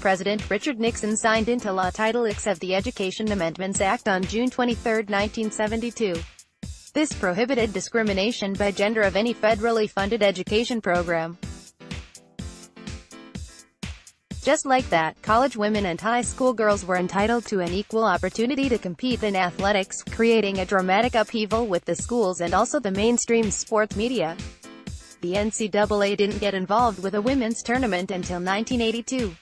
President Richard Nixon signed into law Title VI of the Education Amendments Act on June 23, 1972. This prohibited discrimination by gender of any federally funded education program. Just like that, college women and high school girls were entitled to an equal opportunity to compete in athletics, creating a dramatic upheaval with the schools and also the mainstream sports media. The NCAA didn't get involved with a women's tournament until 1982.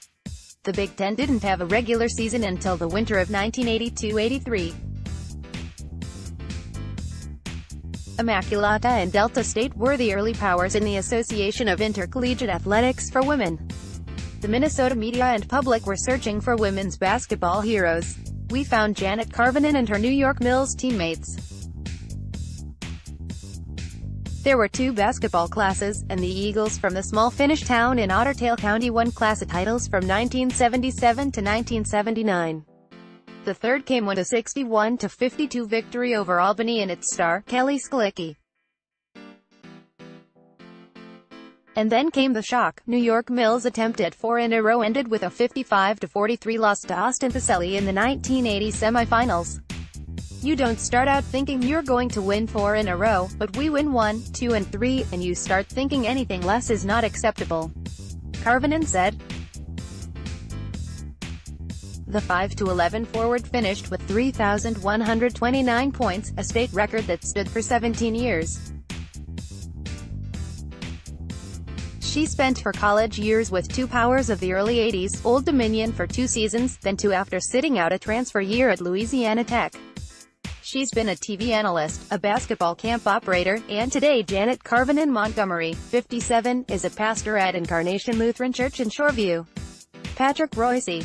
The Big Ten didn't have a regular season until the winter of 1982-83. Immaculata and Delta State were the early powers in the Association of Intercollegiate Athletics for Women. The Minnesota media and public were searching for women's basketball heroes. We found Janet Karvonen and her New York Mills teammates. There were 2 basketball classes, and the Eagles from the small Finnish town in Otter Tail County won class titles from 1977 to 1979. The third came with a 61-52 victory over Albany and its star, Kelly Slicki. And then came the shock. New York Mills' attempt at 4 in a row ended with a 55-43 loss to Austin Peay in the 1980 semifinals. You don't start out thinking you're going to win 4 in a row, but we win 1, 2 and 3, and you start thinking anything less is not acceptable, Karvonen said. The 5-11 forward finished with 3,129 points, a state record that stood for 17 years. She spent her college years with 2 powers of the early 80s, Old Dominion for 2 seasons, then 2 after sitting out a transfer year at Louisiana Tech. She's been a TV analyst, a basketball camp operator, and today Janet Karvonen Montgomery, 57, is a pastor at Incarnation Lutheran Church in Shoreview. Patrick Royce.